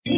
माँ,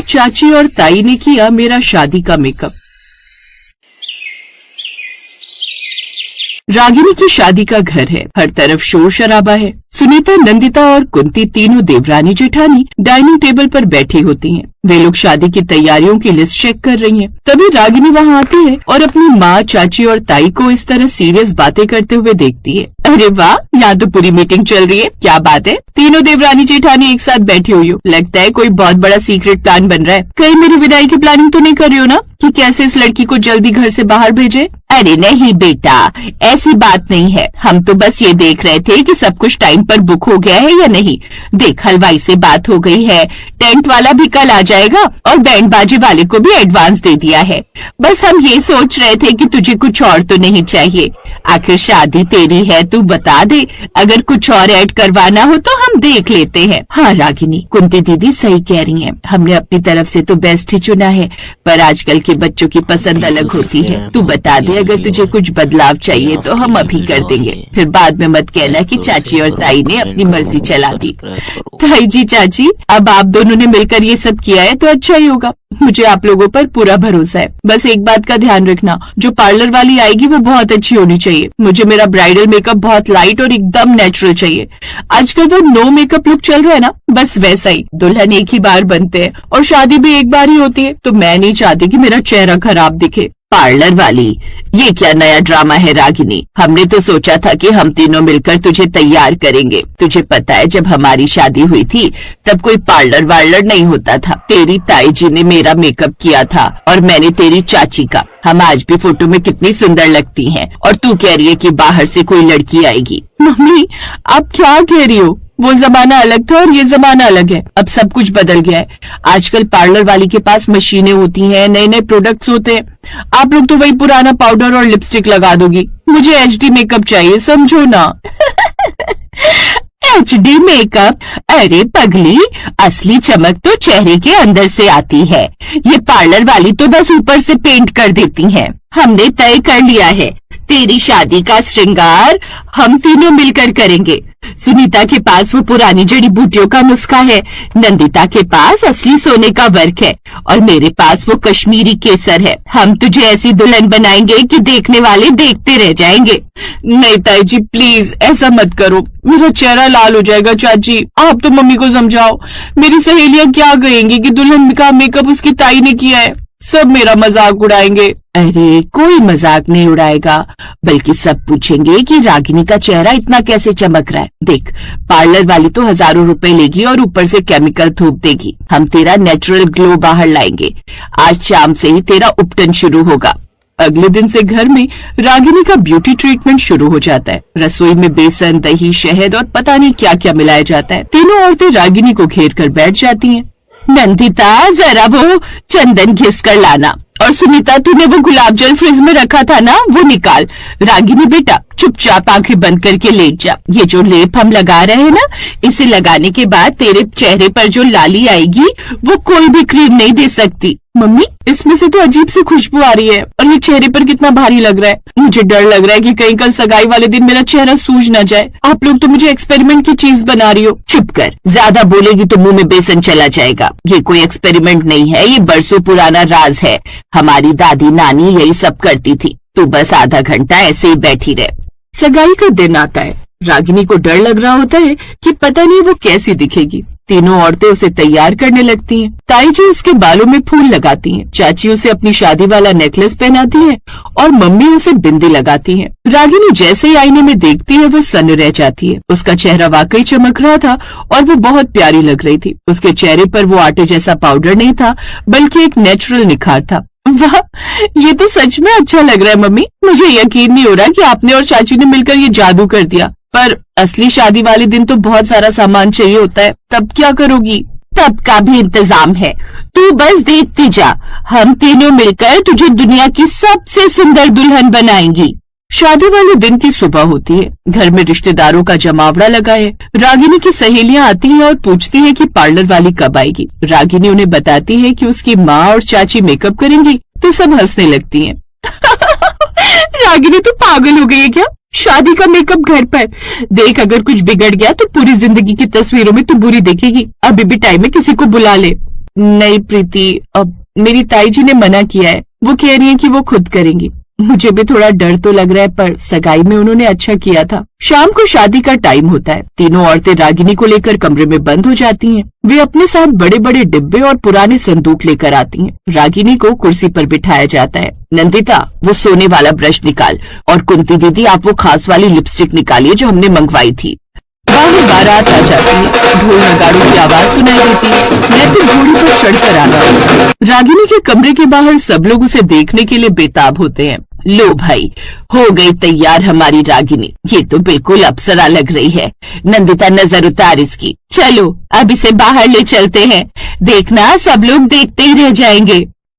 चाची और ताई ने किया मेरा शादी का मेकअप। रागिनी की शादी का घर है, हर तरफ शोर शराबा है। सुनीता, नंदिता और कुंती तीनों देवरानी जेठानी डाइनिंग टेबल पर बैठी होती हैं। वे लोग शादी की तैयारियों की लिस्ट चेक कर रही हैं। तभी रागिनी वहाँ आती है और अपनी माँ, चाची और ताई को इस तरह सीरियस बातें करते हुए देखती है। अरे वाह, यहाँ तो पूरी मीटिंग चल रही है। क्या बात है? तीनों देवरानी जेठानी एक साथ बैठी हुई हो। लगता है कोई बहुत बड़ा सीक्रेट प्लान बन रहा है। कहीं मेरी विदाई की प्लानिंग तो नहीं कर रही हो ना, कि कैसे इस लड़की को जल्दी घर से बाहर भेजे? अरे नहीं बेटा, ऐसी बात नहीं है। हम तो बस ये देख रहे थे कि सब कुछ टाइम पर बुक हो गया है या नहीं। देख, हलवाई से बात हो गई है, टेंट वाला भी कल आ जाएगा और बैंड बाजे वाले को भी एडवांस दे दिया है। बस हम ये सोच रहे थे कि तुझे कुछ और तो नहीं चाहिए। आखिर शादी तेरी है, तू बता दे। अगर कुछ और ऐड करवाना हो तो हम देख लेते हैं। हाँ रागिनी, कुंती दीदी सही कह रही हैं। हमने अपनी तरफ से तो बेस्ट ही चुना है, पर आजकल के बच्चों की पसंद अलग होती है। तू बता दे, अगर तुझे कुछ बदलाव चाहिए तो हम अभी कर देंगे। फिर बाद में मत कहना कि चाची और ताई ने अपनी मर्जी चला दी। ताई जी, चाची, अब आप दोनों ने मिलकर ये सब किया है तो अच्छा ही होगा। मुझे आप लोगों पर पूरा भरोसा है। बस एक बात का ध्यान रखना, जो पार्लर वाली आएगी वो बहुत अच्छी होनी चाहिए। मुझे मेरा ब्राइडल मेकअप बहुत लाइट और एकदम नेचुरल चाहिए। आजकल वो नो मेकअप लुक चल रहा है ना, बस वैसा ही। दुल्हन एक ही बार बनते हैं और शादी भी एक बार ही होती है, तो मैं नहीं चाहती कि मेरा चेहरा खराब दिखे। पार्लर वाली, ये क्या नया ड्रामा है रागिनी? हमने तो सोचा था कि हम तीनों मिलकर तुझे तैयार करेंगे। तुझे पता है, जब हमारी शादी हुई थी तब कोई पार्लर वार्लर नहीं होता था। तेरी ताई जी ने मेरा मेकअप किया था और मैंने तेरी चाची का। हम आज भी फोटो में कितनी सुंदर लगती हैं, और तू कह रही है कि बाहर से कोई लड़की आएगी। मम्मी, आप क्या कह रही हो? वो जमाना अलग था और ये जमाना अलग है। अब सब कुछ बदल गया है। आजकल पार्लर वाली के पास मशीनें होती हैं, नए नए प्रोडक्ट्स होते हैं। आप लोग तो वही पुराना पाउडर और लिपस्टिक लगा दोगी। मुझे एचडी मेकअप चाहिए, समझो ना। HD makeup? अरे पगली, असली चमक तो चेहरे के अंदर से आती है। ये पार्लर वाली तो बस ऊपर से पेंट कर देती हैं। हमने तय कर लिया है, तेरी शादी का श्रृंगार हम तीनों मिलकर करेंगे। सुनीता के पास वो पुरानी जड़ी बूटियों का नुस्खा है, नंदिता के पास असली सोने का वर्क है, और मेरे पास वो कश्मीरी केसर है। हम तुझे ऐसी दुल्हन बनाएंगे कि देखने वाले देखते रह जाएंगे। नहीं ताई जी, प्लीज ऐसा मत करो, मेरा चेहरा लाल हो जाएगा। चाची, आप तो मम्मी को समझाओ। मेरी सहेलियां क्या कहेंगी कि दुल्हन का मेकअप उसकी ताई ने किया है? सब मेरा मजाक उड़ाएंगे। अरे कोई मजाक नहीं उड़ाएगा, बल्कि सब पूछेंगे कि रागिनी का चेहरा इतना कैसे चमक रहा है। देख, पार्लर वाली तो हजारों रुपए लेगी और ऊपर से केमिकल थोप देगी। हम तेरा नेचुरल ग्लो बाहर लाएंगे। आज शाम से ही तेरा उपटन शुरू होगा। अगले दिन से घर में रागिनी का ब्यूटी ट्रीटमेंट शुरू हो जाता है। रसोई में बेसन, दही, शहद और पता नहीं क्या क्या मिलाया जाता है। तीनों औरतें रागिनी को घेर कर बैठ जाती हैं। नंदिता, जरा वो चंदन घिस कर लाना, और सुनीता, तूने वो गुलाब जल फ्रिज में रखा था ना, वो निकाल। रागिनी बेटा, चुपचाप आंखें बंद करके लेट जा। ये जो लेप हम लगा रहे हैं ना, इसे लगाने के बाद तेरे चेहरे पर जो लाली आएगी वो कोई भी क्रीम नहीं दे सकती। मम्मी, इसमें से तो अजीब सी खुशबू आ रही है, और ये चेहरे पर कितना भारी लग रहा है। मुझे डर लग रहा है कि कहीं कल सगाई वाले दिन मेरा चेहरा सूज न जाए। आप लोग तो मुझे एक्सपेरिमेंट की चीज बना रही हो। चुप कर, ज्यादा बोलेगी तो मुंह में बेसन चला जाएगा। ये कोई एक्सपेरिमेंट नहीं है, ये बरसों पुराना राज है। हमारी दादी नानी यही सब करती थी। तू बस आधा घंटा ऐसे ही बैठी रहे। सगाई का दिन आता है। रागिनी को डर लग रहा होता है कि पता नहीं वो कैसी दिखेगी। तीनों औरतें उसे तैयार करने लगती हैं। ताई जी उसके बालों में फूल लगाती हैं, चाची उसे अपनी शादी वाला नेकलेस पहनाती है, और मम्मी उसे बिंदी लगाती हैं। रागिनी जैसे ही आईने में देखती है वो सन्न रह जाती है। उसका चेहरा वाकई चमक रहा था और वो बहुत प्यारी लग रही थी। उसके चेहरे पर वो आटे जैसा पाउडर नहीं था, बल्कि एक नेचुरल निखार था। वाह, ये तो सच में अच्छा लग रहा है मम्मी। मुझे यकीन नहीं हो रहा कि आपने और चाची ने मिलकर ये जादू कर दिया। पर असली शादी वाले दिन तो बहुत सारा सामान चाहिए होता है, तब क्या करोगी? तब का भी इंतजाम है, तू बस देखती जा। हम तीनों मिलकर तुझे दुनिया की सबसे सुंदर दुल्हन बनाएंगी। शादी वाले दिन की सुबह होती है। घर में रिश्तेदारों का जमावड़ा लगा है। रागिनी की सहेलियां आती हैं और पूछती हैं कि पार्लर वाली कब आएगी। रागिनी उन्हें बताती है कि उसकी माँ और चाची मेकअप करेंगी, तो सब हंसने लगती हैं। रागिनी तो पागल हो गई है क्या? शादी का मेकअप घर पर। देख, अगर कुछ बिगड़ गया तो पूरी जिंदगी की तस्वीरों में तू बुरी दिखेगी। अभी भी टाइम है, किसी को बुला ले। नहीं प्रीति, अब मेरी ताई जी ने मना किया है। वो कह रही है कि वो खुद करेंगी। मुझे भी थोड़ा डर तो लग रहा है, पर सगाई में उन्होंने अच्छा किया था। शाम को शादी का टाइम होता है। तीनों औरतें रागिनी को लेकर कमरे में बंद हो जाती हैं। वे अपने साथ बड़े बड़े डिब्बे और पुराने संदूक लेकर आती हैं। रागिनी को कुर्सी पर बिठाया जाता है। नंदिता, वो सोने वाला ब्रश निकाल, और कुंती दीदी, आप वो खास वाली लिपस्टिक निकालिए जो हमने मंगवाई थी। बाहर बारात आ जाती है। ढोल नगाड़ों की आवाज सुनाई देती है। नैतिक घोड़ी पर चढ़कर आ रहा है। रागिनी के कमरे के बाहर सब लोग उसे देखने के लिए बेताब होते हैं। लो भाई, हो गई तैयार हमारी रागिनी। ये तो बिल्कुल अप्सरा लग रही है। नंदिता, नजर उतार इसकी। चलो अब इसे बाहर ले चलते हैं। देखना, सब लोग देखते ही रह जाएंगे।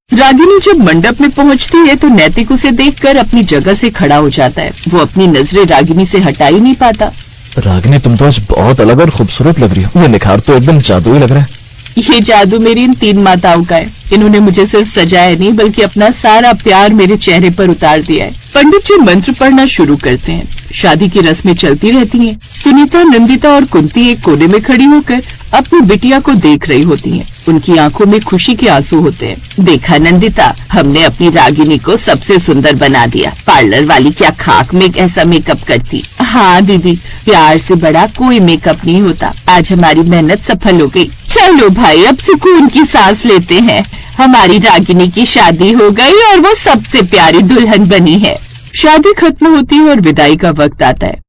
रागिनी जब मंडप में पहुंचती है तो नैतिक उसे देखकर अपनी जगह से खड़ा हो जाता है। वो अपनी नजरें रागिनी से हटा ही नहीं पाता। रागिनी, तुम तो आज बहुत अलग और खूबसूरत लग रही हो। ये निखार तो एकदम जादुई लग रहा है। ये जादू मेरी इन 3 माताओं का है। इन्होंने मुझे सिर्फ सजाया नहीं, बल्कि अपना सारा प्यार मेरे चेहरे पर उतार दिया है। पंडित जी मंत्र पढ़ना शुरू करते हैं। शादी की रस्में चलती रहती हैं। सुनीता, नंदिता और कुंती एक कोने में खड़ी होकर अपनी बिटिया को देख रही होती हैं। उनकी आंखों में खुशी के आंसू होते हैं। देखा नंदिता, हमने अपनी रागिनी को सबसे सुंदर बना दिया। पार्लर वाली क्या खाक में ऐसा मेकअप करती। हाँ दीदी, प्यार से बड़ा कोई मेकअप नहीं होता। आज हमारी मेहनत सफल हो गई। चलो भाई, अब सुकून की सांस लेते हैं। हमारी रागिनी की शादी हो गई और वो सबसे प्यारी दुल्हन बनी है। शादी खत्म होती है और विदाई का वक्त आता है।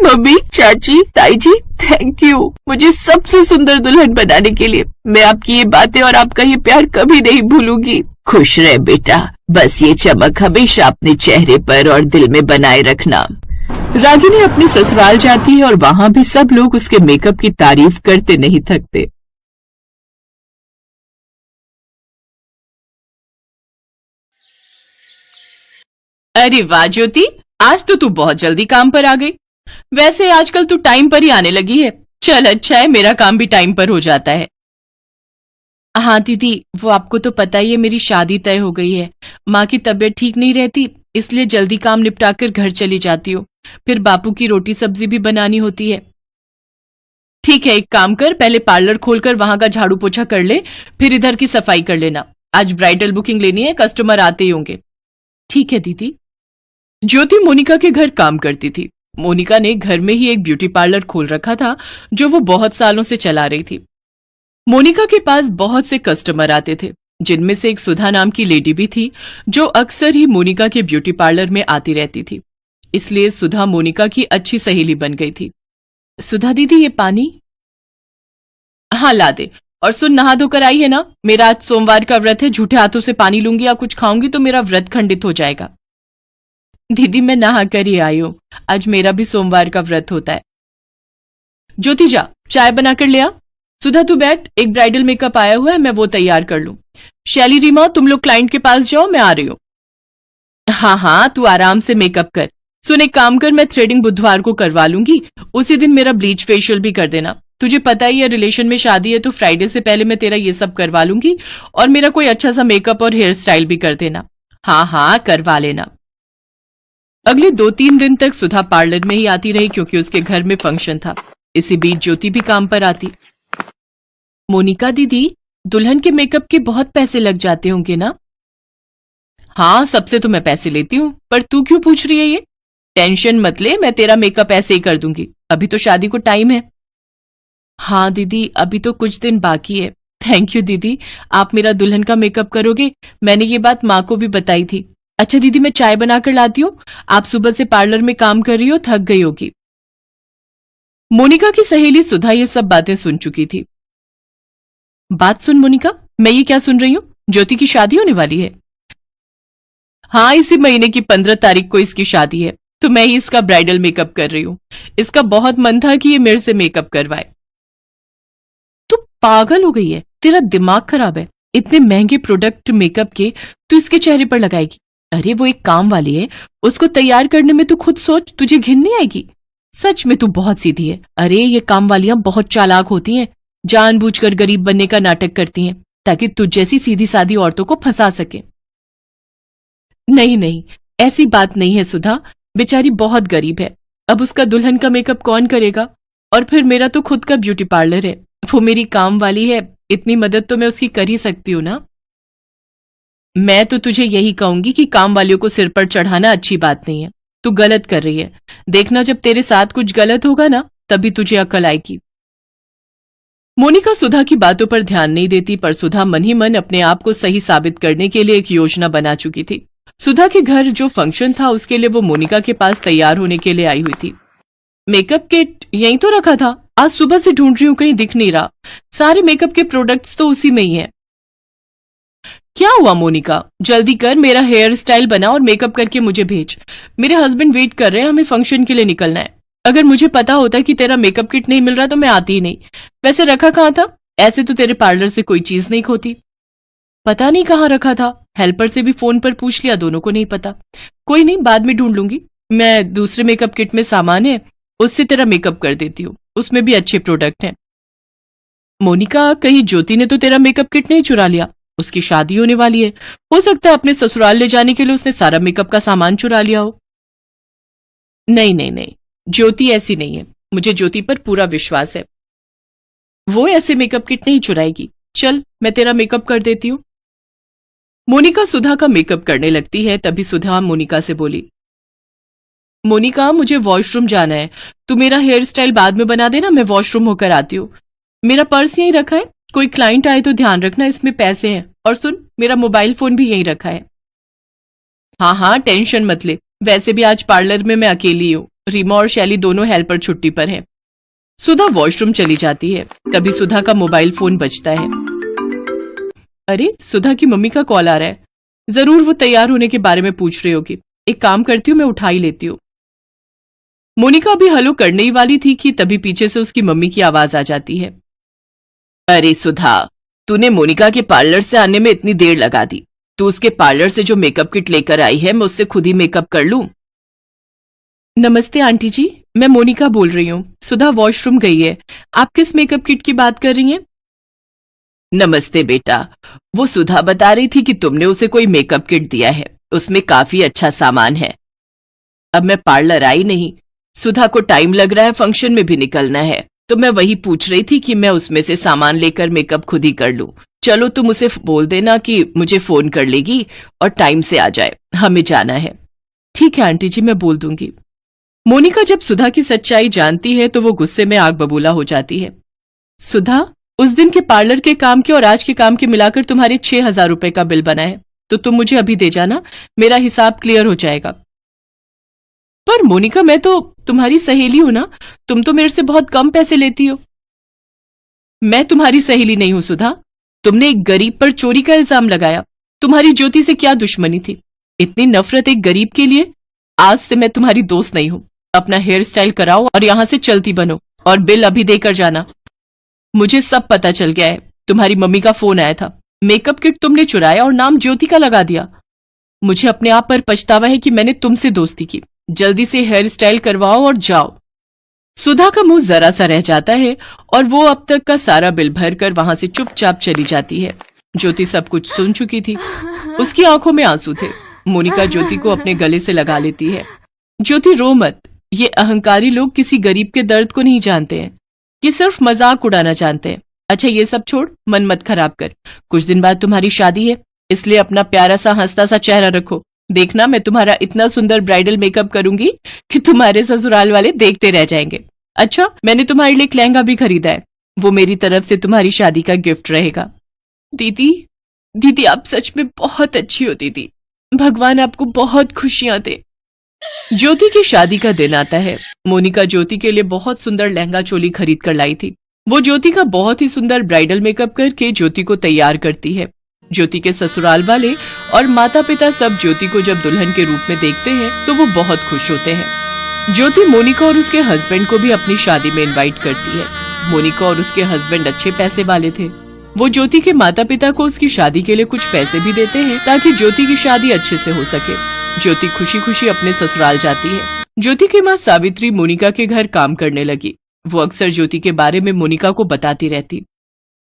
मम्मी, चाची, ताई जी, थैंक यू मुझे सबसे सुंदर दुल्हन बनाने के लिए। मैं आपकी ये बातें और आपका ये प्यार कभी नहीं भूलूंगी। खुश रहे बेटा, बस ये चमक हमेशा अपने चेहरे पर और दिल में बनाए रखना। रागिनी अपने ससुराल जाती है और वहाँ भी सब लोग उसके मेकअप की तारीफ करते नहीं थकते। अरे वाह ज्योति, आज तो तू बहुत जल्दी काम पर आ गई। वैसे आजकल तू टाइम पर ही आने लगी है। चल अच्छा है, मेरा काम भी टाइम पर हो जाता है। हाँ दीदी, वो आपको तो पता ही है, मेरी शादी तय हो गई है। माँ की तबीयत ठीक नहीं रहती, इसलिए जल्दी काम निपटाकर घर चली जाती हूँ। फिर बापू की रोटी सब्जी भी बनानी होती है। ठीक है, एक काम कर, पहले पार्लर खोलकर वहां का झाड़ू पोछा कर ले, फिर इधर की सफाई कर लेना। आज ब्राइडल बुकिंग लेनी है, कस्टमर आते ही होंगे। ठीक है दीदी। ज्योति मोनिका के घर काम करती थी। मोनिका ने घर में ही एक ब्यूटी पार्लर खोल रखा था जो वो बहुत सालों से चला रही थी। मोनिका के पास बहुत से कस्टमर आते थे, जिनमें से एक सुधा नाम की लेडी भी थी जो अक्सर ही मोनिका के ब्यूटी पार्लर में आती रहती थी। इसलिए सुधा मोनिका की अच्छी सहेली बन गई थी। सुधा दीदी, ये पानी। हाँ ला दे। और सुन, नहा धोकर आई है ना? मेरा आज सोमवार का व्रत है, झूठे हाथों से पानी लूंगी या कुछ खाऊंगी तो मेरा व्रत खंडित हो जाएगा। दीदी मैं नहा कर ही आई हूं, आज मेरा भी सोमवार का व्रत होता है। ज्योति जा, चाय बनाकर ले आ। सुधा तू बैठ, एक ब्राइडल मेकअप आया हुआ है, मैं वो तैयार कर लूं। शैली, रीमा, तुम लोग क्लाइंट के पास जाओ, मैं आ रही हूं। हाँ हाँ, तू आराम से मेकअप कर। सुन एक काम कर, मैं थ्रेडिंग बुधवार को करवा लूंगी, उसी दिन मेरा ब्लीच फेशियल भी कर देना। तुझे पता ही है रिलेशन में शादी है, तो फ्राइडे से पहले मैं तेरा ये सब करवा लूंगी, और मेरा कोई अच्छा सा मेकअप और हेयर स्टाइल भी कर देना। हाँ हाँ करवा लेना। अगले 2-3 दिन तक सुधा पार्लर में ही आती रही, क्योंकि उसके घर में फंक्शन था। इसी बीच ज्योति भी काम पर आती। मोनिका दीदी, दुल्हन के मेकअप के बहुत पैसे लग जाते होंगे ना? हाँ, सबसे तो मैं पैसे लेती हूँ, पर तू क्यों पूछ रही है ये? टेंशन मत ले, मैं तेरा मेकअप ऐसे ही कर दूंगी। अभी तो शादी को टाइम है। हाँ दीदी, अभी तो कुछ दिन बाकी है। थैंक यू दीदी, आप मेरा दुल्हन का मेकअप करोगे। मैंने ये बात माँ को भी बताई थी। अच्छा दीदी, मैं चाय बनाकर लाती हूँ, आप सुबह से पार्लर में काम कर रही हो, थक गई होगी। मोनिका की सहेली सुधा ये सब बातें सुन चुकी थी। बात सुन मोनिका, मैं ये क्या सुन रही हूँ? ज्योति की शादी होने वाली है। हाँ, इसी महीने की 15 तारीख को इसकी शादी है, तो मैं ही इसका ब्राइडल मेकअप कर रही हूँ। इसका बहुत मन था कि ये मेरे से मेकअप करवाए। तू पागल हो गई है, तेरा दिमाग खराब है। इतने महंगे प्रोडक्ट मेकअप के तू इसके चेहरे पर लगाएगी? अरे वो एक काम वाली है, उसको तैयार करने में तू खुद सोच, तुझे घिन नहीं आएगी? सच में तू बहुत सीधी है। अरे ये काम वालियां बहुत चालाक होती हैं, जानबूझकर गरीब बनने का नाटक करती हैं ताकि तुझ जैसी सीधी सादी औरतों को फंसा सके। नहीं नहीं, ऐसी बात नहीं है सुधा, बेचारी बहुत गरीब है, अब उसका दुल्हन का मेकअप कौन करेगा? और फिर मेरा तो खुद का ब्यूटी पार्लर है, वो मेरी काम वाली है, इतनी मदद तो मैं उसकी कर ही सकती हूँ ना। मैं तो तुझे यही कहूंगी कि काम वालियों को सिर पर चढ़ाना अच्छी बात नहीं है। तू गलत कर रही है। देखना जब तेरे साथ कुछ गलत होगा ना, तभी तुझे अकल आएगी। मोनिका सुधा की बातों पर ध्यान नहीं देती, पर सुधा मन ही मन अपने आप को सही साबित करने के लिए एक योजना बना चुकी थी। सुधा के घर जो फंक्शन था उसके लिए वो मोनिका के पास तैयार होने के लिए आई हुई थी। मेकअप किट यहीं तो रखा था, आज सुबह से ढूंढ रही हूं, कहीं दिख नहीं रहा। सारे मेकअप के प्रोडक्ट्स तो उसी में ही है। क्या हुआ मोनिका, जल्दी कर, मेरा हेयर स्टाइल बना और मेकअप करके मुझे भेज। मेरे हस्बैंड वेट कर रहे हैं, हमें फंक्शन के लिए निकलना है। अगर मुझे पता होता कि तेरा मेकअप किट नहीं मिल रहा तो मैं आती ही नहीं। वैसे रखा कहाँ था? ऐसे तो तेरे पार्लर से कोई चीज नहीं खोती। पता नहीं कहाँ रखा था, हेल्पर से भी फोन पर पूछ लिया, दोनों को नहीं पता। कोई नहीं, बाद में ढूंढ लूंगी। मैं दूसरे मेकअप किट में सामान है, उससे तेरा मेकअप कर देती हूँ, उसमें भी अच्छे प्रोडक्ट हैं। मोनिका, कहीं ज्योति ने तो तेरा मेकअप किट नहीं चुरा लिया? उसकी शादी होने वाली है, हो सकता है अपने ससुराल ले जाने के लिए उसने सारा मेकअप का सामान चुरा लिया हो। नहीं नहीं नहीं, ज्योति ऐसी नहीं है, मुझे ज्योति पर पूरा विश्वास है। वो ऐसे मेकअप किट नहीं चुराएगी। चल, मैं तेरा मेकअप कर देती हूँ। मोनिका सुधा का मेकअप करने लगती है, तभी सुधा मोनिका से बोली, मोनिका मुझे वॉशरूम जाना है, तू मेरा हेयर स्टाइल बाद में बना देना, मैं वॉशरूम होकर आती हूँ। मेरा पर्स यहीं रखा है, कोई क्लाइंट आए तो ध्यान रखना, इसमें पैसे हैं। और सुन, मेरा मोबाइल फोन भी यहीं रखा है। हाँ हाँ, टेंशन मत ले, वैसे भी आज पार्लर में मैं अकेली हूँ, रीमा और शैली दोनों हेल्पर छुट्टी पर हैं। सुधा वॉशरूम चली जाती है, तभी सुधा का मोबाइल फोन बजता है। अरे, सुधा की मम्मी का कॉल आ रहा है, जरूर वो तैयार होने के बारे में पूछ रही होगी। एक काम करती हूँ, मैं उठा ही लेती हूँ। मोनिका अभी हेलो करने ही वाली थी कि तभी पीछे से उसकी मम्मी की आवाज आ जाती है। अरे सुधा, तूने मोनिका के पार्लर से आने में इतनी देर लगा दी। तू उसके पार्लर से जो मेकअप किट लेकर आई है, मैं उससे खुद ही मेकअप कर लूं? नमस्ते आंटी जी, मैं मोनिका बोल रही हूँ। सुधा वॉशरूम गई है। आप किस मेकअप किट की बात कर रही हैं? नमस्ते बेटा, वो सुधा बता रही थी कि तुमने उसे कोई मेकअप किट दिया है, उसमें काफी अच्छा सामान है। अब मैं पार्लर आई नहीं, सुधा को टाइम लग रहा है, फंक्शन में भी निकलना है, तो मैं वही पूछ रही थी कि मैं उसमें से सामान लेकर मेकअप खुद ही कर लूं। चलो, तुम उसे बोल देना कि मुझे फोन कर लेगी और टाइम से आ जाए, हमें जाना है। ठीक है आंटी जी, मैं बोल दूंगी। मोनिका जब सुधा की सच्चाई जानती है तो वो गुस्से में आग बबूला हो जाती है। सुधा, उस दिन के पार्लर के काम के और आज के काम के मिलाकर तुम्हारे 6,000 रुपए का बिल बना है, तो तुम मुझे अभी दे जाना, मेरा हिसाब क्लियर हो जाएगा। पर मोनिका, मैं तो तुम्हारी सहेली हूं ना, तुम तो मेरे से बहुत कम पैसे लेती हो। मैं तुम्हारी सहेली नहीं हूं सुधा, तुमने एक गरीब पर चोरी का इल्जाम लगाया। तुम्हारी ज्योति से क्या दुश्मनी थी? इतनी नफरत एक गरीब के लिए? आज से मैं तुम्हारी दोस्त नहीं हूं। अपना हेयर स्टाइल कराओ और यहां से चलती बनो, और बिल अभी देकर जाना। मुझे सब पता चल गया है, तुम्हारी मम्मी का फोन आया था, मेकअप किट तुमने चुराया और नाम ज्योति का लगा दिया। मुझे अपने आप पर पछतावा है कि मैंने तुमसे दोस्ती की। जल्दी से हेयर स्टाइल करवाओ और जाओ। सुधा का मुंह जरा सा रह जाता है और वो अब तक का सारा बिल भरकर वहां से चुपचाप चली जाती है। ज्योति सब कुछ सुन चुकी थी, उसकी आंखों में आंसू थे। मोनिका ज्योति को अपने गले से लगा लेती है। ज्योति, रो मत, ये अहंकारी लोग किसी गरीब के दर्द को नहीं जानते हैं, ये सिर्फ मजाक उड़ाना जानते हैं। अच्छा, ये सब छोड़, मन मत खराब कर, कुछ दिन बाद तुम्हारी शादी है, इसलिए अपना प्यारा सा हंसता सा चेहरा रखो। देखना, मैं तुम्हारा इतना सुंदर ब्राइडल मेकअप करूंगी कि तुम्हारे ससुराल वाले देखते रह जाएंगे। अच्छा, मैंने तुम्हारे लिए एक लहंगा भी खरीदा है, वो मेरी तरफ से तुम्हारी शादी का गिफ्ट रहेगा। दीदी, दीदी आप सच में बहुत अच्छी हो दीदी, भगवान आपको बहुत खुशियां दे। ज्योति की शादी का दिन आता है। मोनिका ज्योति के लिए बहुत सुंदर लहंगा चोली खरीद कर लाई थी। वो ज्योति का बहुत ही सुंदर ब्राइडल मेकअप करके ज्योति को तैयार करती है। ज्योति के ससुराल वाले और माता पिता सब ज्योति को जब दुल्हन के रूप में देखते हैं तो वो बहुत खुश होते हैं। ज्योति मोनिका और उसके हस्बैंड को भी अपनी शादी में इनवाइट करती है। मोनिका और उसके हस्बैंड अच्छे पैसे वाले थे। वो ज्योति के माता पिता को उसकी शादी के लिए कुछ पैसे भी देते हैं ताकि ज्योति की शादी अच्छे से हो सके। ज्योति खुशी खुशी अपने ससुराल जाती है। ज्योति की माँ सावित्री मोनिका के घर काम करने लगी। वो अक्सर ज्योति के बारे में मोनिका को बताती रहती।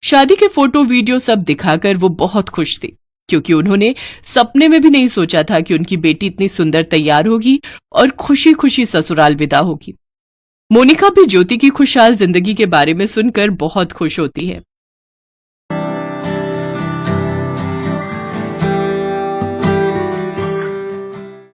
शादी के फोटो वीडियो सब दिखाकर वो बहुत खुश थी। क्योंकि उन्होंने सपने में भी नहीं सोचा था कि उनकी बेटी इतनी सुंदर तैयार होगी और खुशी खुशी ससुराल विदा होगी। मोनिका भी ज्योति की खुशहाल जिंदगी के बारे में सुनकर बहुत खुश होती है।